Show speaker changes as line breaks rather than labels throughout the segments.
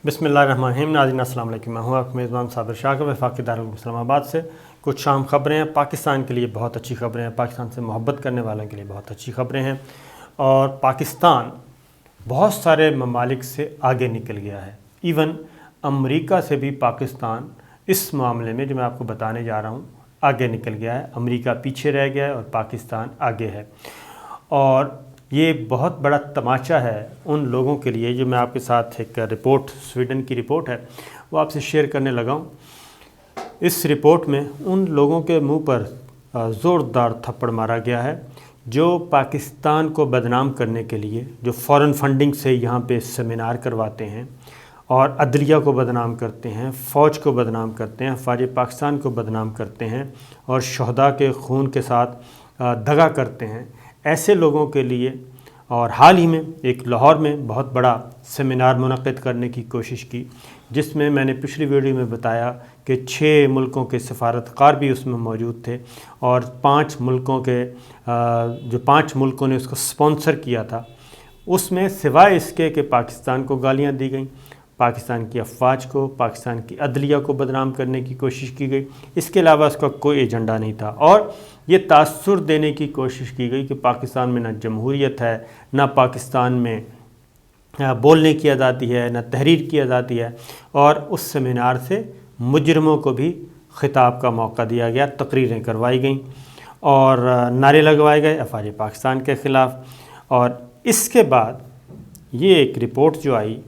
بسم اللہ الرحمن الرحیم۔ ناظرین السلام علیکم، میں ہوں آپ کا میزبان صابر شاہ کا وفاقی دارالعلوم اسلام آباد سے۔ کچھ اہم خبریں ہیں، پاکستان کے لیے بہت اچھی خبریں ہیں، پاکستان سے محبت کرنے والوں کے لیے بہت اچھی خبریں ہیں، اور پاکستان بہت سارے ممالک سے آگے نکل گیا ہے۔ ایون امریکہ سے بھی پاکستان اس معاملے میں جو میں آپ کو بتانے جا رہا ہوں آگے نکل گیا ہے۔ امریکہ پیچھے رہ گیا ہے اور پاکستان آگے ہے، اور یہ بہت بڑا تماشا ہے ان لوگوں کے لیے۔ جو میں آپ کے ساتھ ایک رپورٹ، سویڈن کی رپورٹ ہے، وہ آپ سے شیئر کرنے لگا ہوں۔ اس رپورٹ میں ان لوگوں کے منہ پر زوردار تھپڑ مارا گیا ہے جو پاکستان کو بدنام کرنے کے لیے، جو فارن فنڈنگ سے یہاں پہ سیمینار کرواتے ہیں اور عدلیہ کو بدنام کرتے ہیں، فوج کو بدنام کرتے ہیں، افواج پاکستان کو بدنام کرتے ہیں، اور شہداء کے خون کے ساتھ دغا کرتے ہیں۔ ایسے لوگوں کے لیے، اور حال ہی میں ایک لاہور میں بہت بڑا سیمینار منعقد کرنے کی کوشش کی، جس میں میں نے پچھلی ویڈیو میں بتایا کہ 6 ملکوں کے سفارتکار بھی اس میں موجود تھے، اور 5 ملکوں کے جو 5 ملکوں نے اس کو سپانسر کیا تھا، اس میں سوائے اس کے کہ پاکستان کو گالیاں دی گئیں، پاکستان کی افواج کو، پاکستان کی عدلیہ کو بدنام کرنے کی کوشش کی گئی، اس کے علاوہ اس کا کوئی ایجنڈا نہیں تھا۔ اور یہ تاثر دینے کی کوشش کی گئی کہ پاکستان میں نہ جمہوریت ہے، نہ پاکستان میں بولنے کی آزادی ہے، نہ تحریر کی آزادی ہے، اور اس سیمینار سے مجرموں کو بھی خطاب کا موقع دیا گیا، تقریریں کروائی گئیں اور نعرے لگوائے گئے افواج پاکستان کے خلاف۔ اور اس کے بعد یہ ایک رپورٹ جو آئی،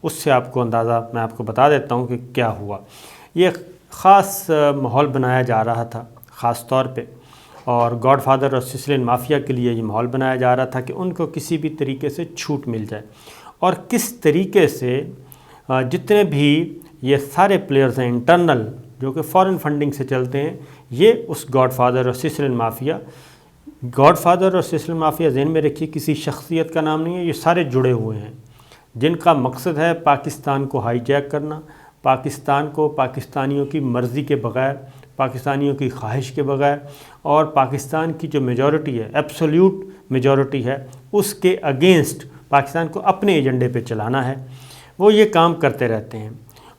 اس سے آپ کو اندازہ میں آپ کو بتا دیتا ہوں کہ کیا ہوا۔ یہ خاص ماحول بنایا جا رہا تھا خاص طور پہ، اور گاڈ فادر اور سسلین مافیا کے لیے یہ ماحول بنایا جا رہا تھا کہ ان کو کسی بھی طریقے سے چھوٹ مل جائے، اور کس طریقے سے جتنے بھی یہ سارے پلیئرز ہیں انٹرنل جو کہ فارن فنڈنگ سے چلتے ہیں، یہ اس گاڈ فادر اور سسلین مافیا، گاڈ فادر اور سسلین مافیا ذہن میں رکھیے کسی شخصیت کا نام نہیں ہے، یہ سارے جڑے ہوئے ہیں جن کا مقصد ہے پاکستان کو ہائی جیک کرنا، پاکستان کو پاکستانیوں کی مرضی کے بغیر، پاکستانیوں کی خواہش کے بغیر، اور پاکستان کی جو میجورٹی ہے، ایبسولیوٹ میجورٹی ہے، اس کے اگینسٹ پاکستان کو اپنے ایجنڈے پہ چلانا ہے۔ وہ یہ کام کرتے رہتے ہیں،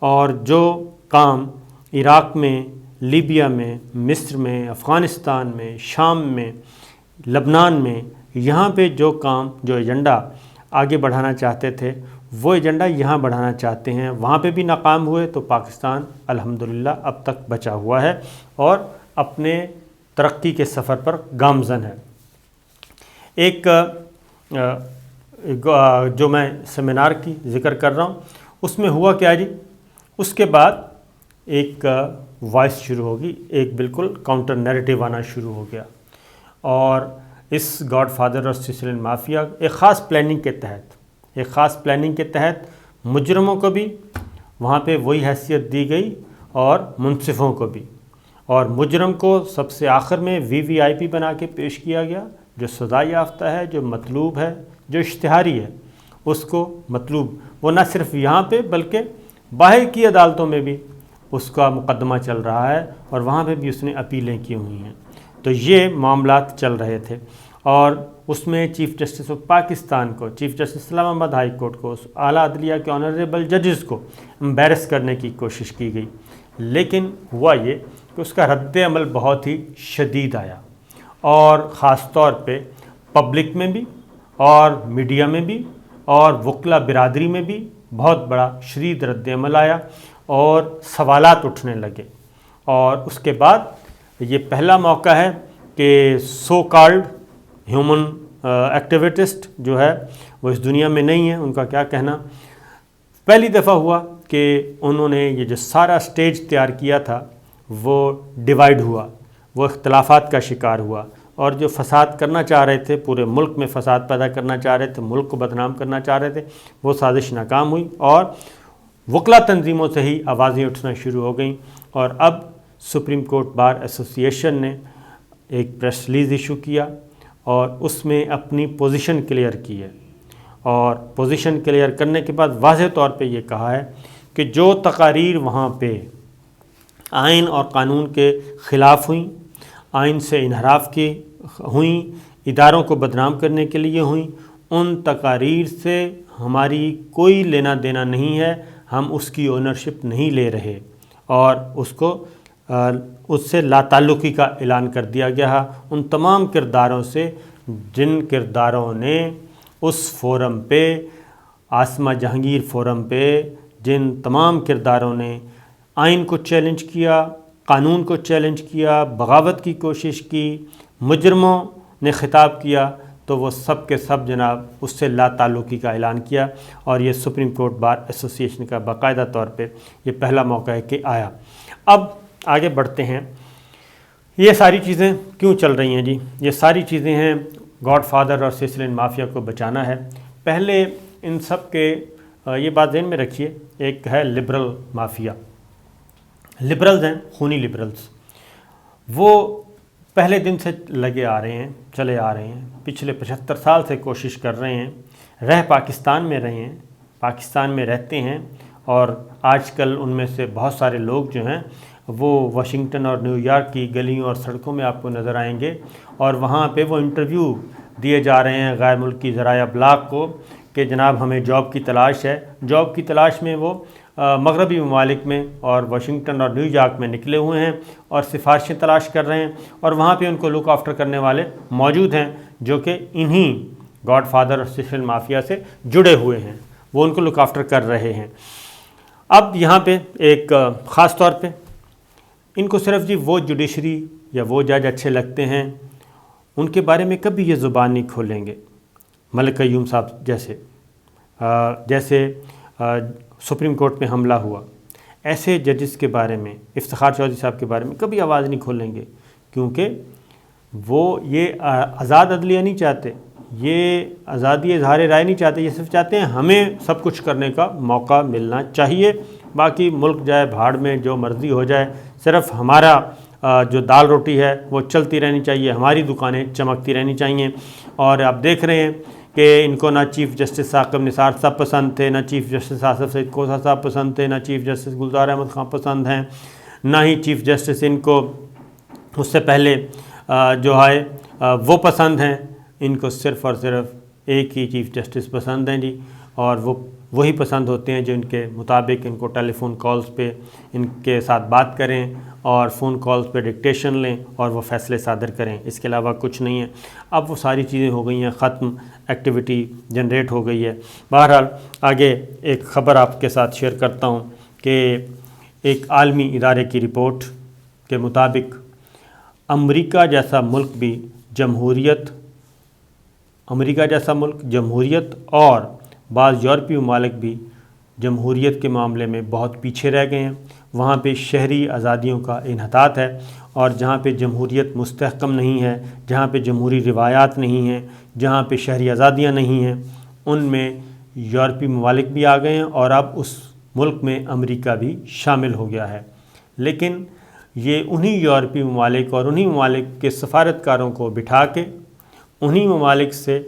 اور جو کام عراق میں، لیبیا میں، مصر میں، افغانستان میں، شام میں، لبنان میں، یہاں پہ جو کام، جو ایجنڈا آگے بڑھانا چاہتے تھے، وہ ایجنڈا یہاں بڑھانا چاہتے ہیں، وہاں پہ بھی ناکام ہوئے، تو پاکستان الحمدللہ اب تک بچا ہوا ہے اور اپنے ترقی کے سفر پر گامزن ہے۔ ایک جو میں سیمینار کی ذکر کر رہا ہوں، اس میں ہوا کیا جی، اس کے بعد ایک وائس شروع ہوگی، ایک بالکل کاؤنٹر نیریٹو آنا شروع ہو گیا، اور اس گاڈ فادر اور سسلین مافیا ایک خاص پلاننگ کے تحت مجرموں کو بھی وہاں پہ وہی حیثیت دی گئی اور منصفوں کو بھی، اور مجرم کو سب سے آخر میں VIP بنا کے پیش کیا گیا، جو سزا یافتہ ہے، جو مطلوب ہے، جو اشتہاری ہے، اس کو مطلوب، وہ نہ صرف یہاں پہ بلکہ باہر کی عدالتوں میں بھی اس کا مقدمہ چل رہا ہے، اور وہاں پہ بھی اس نے اپیلیں کی ہوئی ہیں۔ تو یہ معاملات چل رہے تھے، اور اس میں چیف جسٹس آف پاکستان کو، چیف جسٹس اسلام آباد ہائی کورٹ کو، اعلیٰ عدلیہ کے آنریبل ججز کو امبیرس کرنے کی کوشش کی گئی، لیکن ہوا یہ کہ اس کا رد عمل بہت ہی شدید آیا، اور خاص طور پہ پبلک میں بھی، اور میڈیا میں بھی، اور وکلا برادری میں بھی بہت بڑا شدید رد عمل آیا، اور سوالات اٹھنے لگے۔ اور اس کے بعد یہ پہلا موقع ہے کہ سو کالڈ ہیومن ایکٹیویسٹ جو ہے وہ اس دنیا میں نہیں ہے، ان کا کیا کہنا، پہلی دفعہ ہوا کہ انہوں نے یہ جو سارا سٹیج تیار کیا تھا وہ ڈیوائیڈ ہوا، وہ اختلافات کا شکار ہوا، اور جو فساد کرنا چاہ رہے تھے، پورے ملک میں فساد پیدا کرنا چاہ رہے تھے، ملک کو بدنام کرنا چاہ رہے تھے، وہ سازش ناکام ہوئی، اور وکلا تنظیموں سے ہی آوازیں اٹھنا شروع ہو گئیں۔ اور اب سپریم کورٹ بار ایسوسی ایشن نے ایک پریس ریلیز ایشو کیا، اور اس میں اپنی پوزیشن کلیئر کی ہے، اور پوزیشن کلیئر کرنے کے بعد واضح طور پہ یہ کہا ہے کہ جو تقاریر وہاں پہ آئین اور قانون کے خلاف ہوئیں، آئین سے انحراف کی ہوئیں، اداروں کو بدنام کرنے کے لیے ہوئیں، ان تقاریر سے ہماری کوئی لینا دینا نہیں ہے، ہم اس کی اونرشپ نہیں لے رہے، اور اس سے لا تعلقی کا اعلان کر دیا گیا ان تمام کرداروں سے جن کرداروں نے اس فورم پہ، عاصمہ جہانگیر فورم پہ، جن تمام کرداروں نے آئین کو چیلنج کیا، قانون کو چیلنج کیا، بغاوت کی کوشش کی، مجرموں نے خطاب کیا، تو وہ سب کے سب جناب اس سے لا تعلقی کا اعلان کیا، اور یہ سپریم کورٹ بار ایسوسی ایشن کا باقاعدہ طور پہ یہ پہلا موقع ہے کہ آیا۔ اب آگے بڑھتے ہیں، یہ ساری چیزیں کیوں چل رہی ہیں جی؟ یہ ساری چیزیں ہیں گاڈ فادر اور سسلین مافیا کو بچانا ہے۔ پہلے ان سب کے یہ بات ذہن میں رکھیے، ایک ہے لبرل مافیا، لبرلز ہیں، خونی لبرلز، وہ پہلے دن سے لگے آ رہے ہیں، چلے آ رہے ہیں، پچھلے 75 سال سے کوشش کر رہے ہیں، پاکستان میں رہے ہیں، پاکستان میں رہتے ہیں، اور آج کل ان میں سے بہت سارے لوگ جو ہیں وہ واشنگٹن اور نیو یارک کی گلیوں اور سڑکوں میں آپ کو نظر آئیں گے، اور وہاں پہ وہ انٹرویو دیے جا رہے ہیں غیر ملکی ذرائع ابلاغ کو کہ جناب ہمیں جاب کی تلاش ہے۔ جاب کی تلاش میں وہ مغربی ممالک میں اور واشنگٹن اور نیو یارک میں نکلے ہوئے ہیں اور سفارشیں تلاش کر رہے ہیں، اور وہاں پہ ان کو لک آفٹر کرنے والے موجود ہیں جو کہ انہی گاڈ فادر اور سسلین مافیا سے جڑے ہوئے ہیں، وہ ان کو لک آفٹر کر رہے ہیں۔ اب یہاں پہ ایک خاص طور پہ ان کو صرف جی وہ جوڈیشری یا وہ جج اچھے لگتے ہیں، ان کے بارے میں کبھی یہ زبان نہیں کھولیں گے۔ ملک قیوم صاحب جیسے سپریم کورٹ میں حملہ ہوا، ایسے ججز کے بارے میں، افتخار چودھری صاحب کے بارے میں کبھی آواز نہیں کھولیں گے، کیونکہ وہ یہ آزاد عدلیہ نہیں چاہتے، یہ آزادی اظہار رائے نہیں چاہتے، یہ صرف چاہتے ہیں ہمیں سب کچھ کرنے کا موقع ملنا چاہیے، باقی ملک جائے بھاڑ میں، جو مرضی ہو جائے، صرف ہمارا جو دال روٹی ہے وہ چلتی رہنی چاہیے، ہماری دکانیں چمکتی رہنی چاہیے۔ اور آپ دیکھ رہے ہیں کہ ان کو نہ چیف جسٹس ثاقب نثار صاحب پسند تھے، نہ چیف جسٹس آصف سعید کوثر صاحب پسند تھے، نہ چیف جسٹس گلزار احمد خان پسند ہیں، نہ ہی چیف جسٹس ان کو اس سے پہلے جو ہے وہ پسند ہیں۔ ان کو صرف اور صرف ایک ہی چیف جسٹس پسند ہیں جی، اور وہی پسند ہوتے ہیں جو ان کے مطابق ان کو ٹیلی فون کالز پہ ان کے ساتھ بات کریں اور فون کالز پہ ڈکٹیشن لیں اور وہ فیصلے صادر کریں، اس کے علاوہ کچھ نہیں ہے۔ اب وہ ساری چیزیں ہو گئی ہیں ختم، ایکٹیویٹی جنریٹ ہو گئی ہے۔ بہرحال آگے ایک خبر آپ کے ساتھ شیئر کرتا ہوں کہ ایک عالمی ادارے کی رپورٹ کے مطابق امریکہ جیسا ملک جمہوریت اور بعض یورپی ممالک بھی جمہوریت کے معاملے میں بہت پیچھے رہ گئے ہیں۔ وہاں پہ شہری آزادیوں کا انحطاط ہے، اور جہاں پہ جمہوریت مستحکم نہیں ہے، جہاں پہ جمہوری روایات نہیں ہیں، جہاں پہ شہری آزادیاں نہیں ہیں، ان میں یورپی ممالک بھی آ گئے ہیں، اور اب اس ملک میں امریکہ بھی شامل ہو گیا ہے۔ لیکن یہ انہی یورپی ممالک اور انہی ممالک کے سفارتکاروں کو بٹھا کے، انہی ممالک سے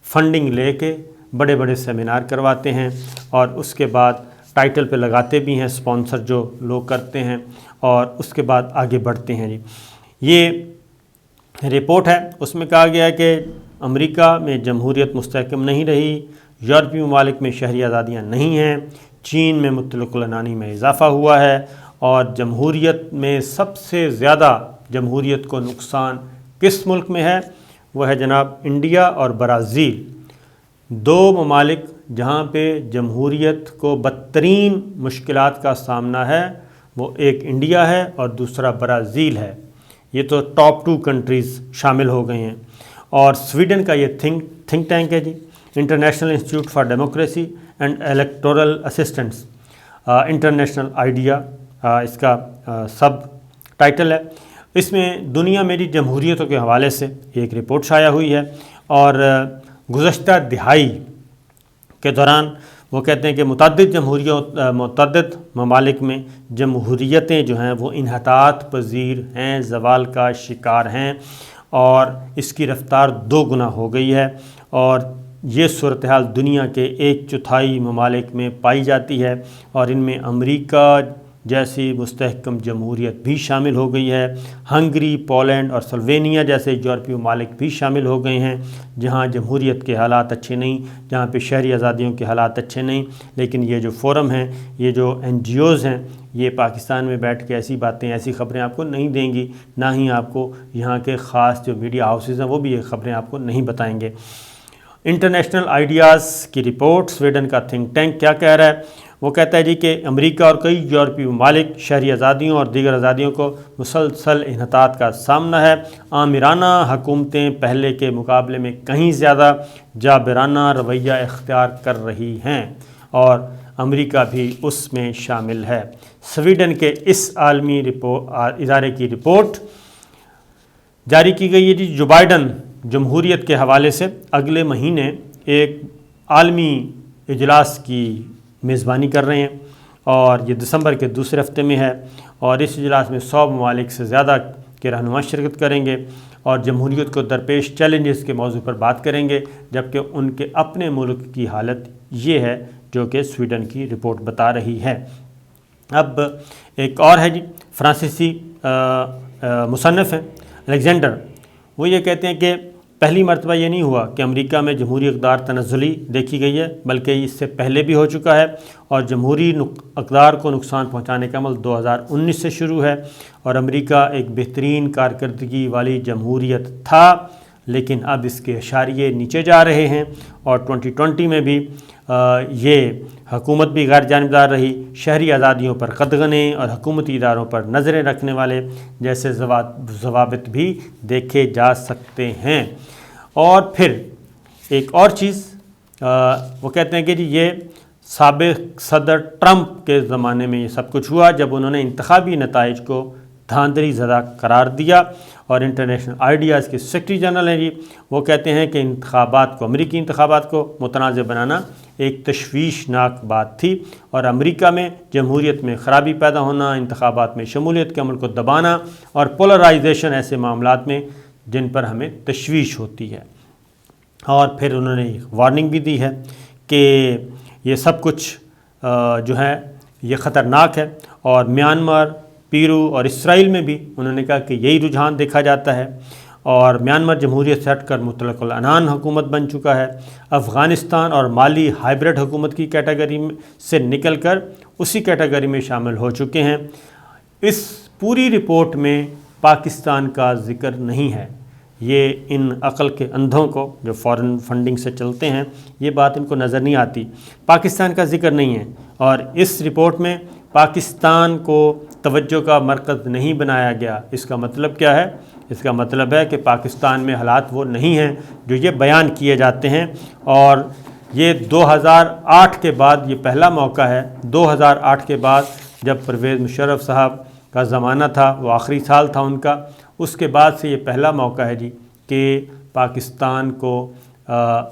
فنڈنگ لے کے بڑے بڑے سیمینار کرواتے ہیں، اور اس کے بعد ٹائٹل پہ لگاتے بھی ہیں سپانسر جو لوگ کرتے ہیں، اور اس کے بعد آگے بڑھتے ہیں جی۔ یہ رپورٹ ہے، اس میں کہا گیا ہے کہ امریکہ میں جمہوریت مستحکم نہیں رہی، یورپی ممالک میں شہری آزادیاں نہیں ہیں، چین میں مطلق العنانی میں اضافہ ہوا ہے، اور جمہوریت میں سب سے زیادہ جمہوریت کو نقصان کس ملک میں ہے؟ وہ ہے جناب انڈیا اور برازیل، دو ممالک جہاں پہ جمہوریت کو بدترین مشکلات کا سامنا ہے، وہ ایک انڈیا ہے اور دوسرا برازیل ہے۔ یہ تو ٹاپ 2 کنٹریز شامل ہو گئے ہیں۔ اور سویڈن کا یہ تھنک ٹینک ہے جی، international institute for democracy and electoral assistance, international idea اس کا سب ٹائٹل ہے۔ اس میں دنیا میں جی جمہوریتوں کے حوالے سے ایک رپورٹ شائع ہوئی ہے، اور گزشتہ دہائی کے دوران وہ کہتے ہیں کہ متعدد ممالک میں جمہوریتیں جو ہیں وہ انحطاط پذیر ہیں، زوال کا شکار ہیں، اور اس کی رفتار 2 گنا ہو گئی ہے، اور یہ صورتحال دنیا کے 1/4 ممالک میں پائی جاتی ہے، اور ان میں امریکہ جیسی مستحکم جمہوریت بھی شامل ہو گئی ہے۔ ہنگری، پولینڈ اور سلوینیا جیسے یورپی ممالک بھی شامل ہو گئے ہیں جہاں جمہوریت کے حالات اچھے نہیں، جہاں پہ شہری آزادیوں کے حالات اچھے نہیں۔ لیکن یہ جو فورم ہیں، یہ جو NGOs ہیں، یہ پاکستان میں بیٹھ کے ایسی باتیں، ایسی خبریں آپ کو نہیں دیں گی، نہ ہی آپ کو یہاں کے خاص جو میڈیا ہاؤسز ہیں وہ بھی یہ خبریں آپ کو نہیں بتائیں گے۔ انٹرنیشنل آئیڈیاز کی رپورٹ، سویڈن کا تھنک ٹینک کیا کہہ رہا ہے؟ وہ کہتا ہے جی کہ امریکہ اور کئی یورپی ممالک شہری آزادیوں اور دیگر آزادیوں کو مسلسل انحطاط کا سامنا ہے۔ آمرانہ حکومتیں پہلے کے مقابلے میں کہیں زیادہ جابرانہ رویہ اختیار کر رہی ہیں اور امریکہ بھی اس میں شامل ہے۔ سویڈن کے اس عالمی ادارے کی رپورٹ جاری کی گئی ہے جی۔ جو بائیڈن جمہوریت کے حوالے سے اگلے مہینے ایک عالمی اجلاس کی میزبانی کر رہے ہیں اور یہ دسمبر کے دوسرے ہفتے میں ہے، اور اس اجلاس میں 100 ممالک سے زیادہ کے رہنما شرکت کریں گے اور جمہوریت کو درپیش چیلنجز کے موضوع پر بات کریں گے، جبکہ ان کے اپنے ملک کی حالت یہ ہے جو کہ سویڈن کی رپورٹ بتا رہی ہے۔ اب ایک اور ہے جی، فرانسیسی مصنف ہیں الیگزینڈر، وہ یہ کہتے ہیں کہ پہلی مرتبہ یہ نہیں ہوا کہ امریکہ میں جمہوری اقدار تنزلی دیکھی گئی ہے، بلکہ اس سے پہلے بھی ہو چکا ہے، اور جمہوری اقدار کو نقصان پہنچانے کا عمل 2019 سے شروع ہے، اور امریکہ ایک بہترین کارکردگی والی جمہوریت تھا، لیکن اب اس کے اشاریے نیچے جا رہے ہیں، اور 2020 میں بھی یہ حکومت بھی غیر جانبدار رہی، شہری آزادیوں پر قدغنیں اور حکومتی اداروں پر نظریں رکھنے والے جیسے ضوابط بھی دیکھے جا سکتے ہیں۔ اور پھر ایک اور چیز وہ کہتے ہیں کہ جی یہ سابق صدر ٹرمپ کے زمانے میں یہ سب کچھ ہوا جب انہوں نے انتخابی نتائج کو دھاندلی زدہ قرار دیا، اور انٹرنیشنل آئیڈیاز کے سیکرٹری جنرل ہیں جی، وہ کہتے ہیں کہ انتخابات کو، امریکی انتخابات کو متنازع بنانا ایک تشویشناک بات تھی، اور امریکہ میں جمہوریت میں خرابی پیدا ہونا، انتخابات میں شمولیت کے عمل کو دبانا اور پولرائزیشن ایسے معاملات میں جن پر ہمیں تشویش ہوتی ہے۔ اور پھر انہوں نے ایک وارننگ بھی دی ہے کہ یہ سب کچھ جو ہے یہ خطرناک ہے، اور میانمار، پیرو اور اسرائیل میں بھی انہوں نے کہا کہ یہی رجحان دیکھا جاتا ہے، اور میانمار جمہوریت سے ہٹ کر مطلق العنان حکومت بن چکا ہے۔ افغانستان اور مالی ہائبرڈ حکومت کی کیٹیگری سے نکل کر اسی کیٹیگری میں شامل ہو چکے ہیں۔ اس پوری رپورٹ میں پاکستان کا ذکر نہیں ہے۔ یہ ان عقل کے اندھوں کو جو فارن فنڈنگ سے چلتے ہیں، یہ بات ان کو نظر نہیں آتی، پاکستان کا ذکر نہیں ہے، اور اس رپورٹ میں پاکستان کو توجہ کا مرکز نہیں بنایا گیا۔ اس کا مطلب کیا ہے؟ اس کا مطلب ہے کہ پاکستان میں حالات وہ نہیں ہیں جو یہ بیان کیے جاتے ہیں، اور یہ 2008 کے بعد یہ پہلا موقع ہے، 2008 کے بعد جب پرویز مشرف صاحب کا زمانہ تھا، وہ آخری سال تھا ان کا، اس کے بعد سے یہ پہلا موقع ہے جی کہ پاکستان کو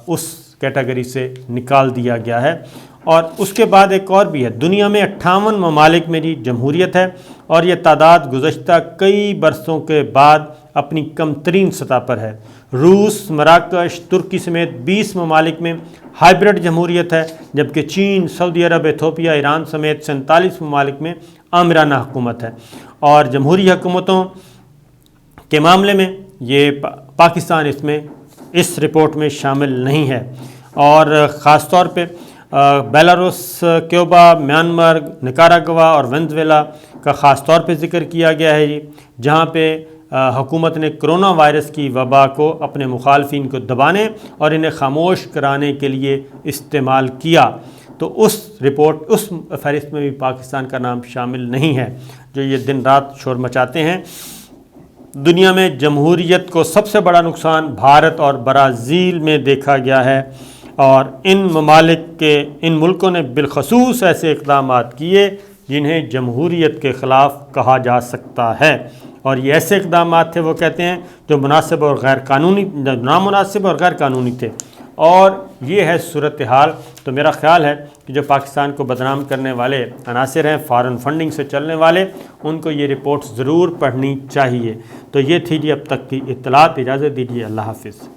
اس کیٹیگری سے نکال دیا گیا ہے۔ اور اس کے بعد ایک اور بھی ہے، دنیا میں 58 ممالک میں جی جمہوریت ہے، اور یہ تعداد گزشتہ کئی برسوں کے بعد اپنی کم ترین سطح پر ہے۔ روس، مراکش، ترکی سمیت 20 ممالک میں ہائبرڈ جمہوریت ہے، جبکہ چین، سعودی عرب، ایتھوپیا، ایران سمیت 47 ممالک میں آمرانہ حکومت ہے۔ اور جمہوری حکومتوں کے معاملے میں یہ پاکستان اس رپورٹ میں شامل نہیں ہے، اور خاص طور پہ بیلاروس، کیوبا، میانمار، نکاراگوا اور وینزویلا کا خاص طور پہ ذکر کیا گیا ہے جی، جہاں پہ حکومت نے کرونا وائرس کی وبا کو اپنے مخالفین کو دبانے اور انہیں خاموش کرانے کے لیے استعمال کیا۔ تو اس فہرست میں بھی پاکستان کا نام شامل نہیں ہے، جو یہ دن رات شور مچاتے ہیں۔ دنیا میں جمہوریت کو سب سے بڑا نقصان بھارت اور برازیل میں دیکھا گیا ہے، اور ان ملکوں نے بالخصوص ایسے اقدامات کیے جنہیں جمہوریت کے خلاف کہا جا سکتا ہے، اور یہ ایسے اقدامات تھے، وہ کہتے ہیں، جو نامناسب اور غیر قانونی تھے، اور یہ ہے صورتحال۔ تو میرا خیال ہے کہ جو پاکستان کو بدنام کرنے والے عناصر ہیں، فارن فنڈنگ سے چلنے والے، ان کو یہ رپورٹ ضرور پڑھنی چاہیے۔ تو یہ تھی جی اب تک کی اطلاعات، اجازت دیجیے، اللہ حافظ۔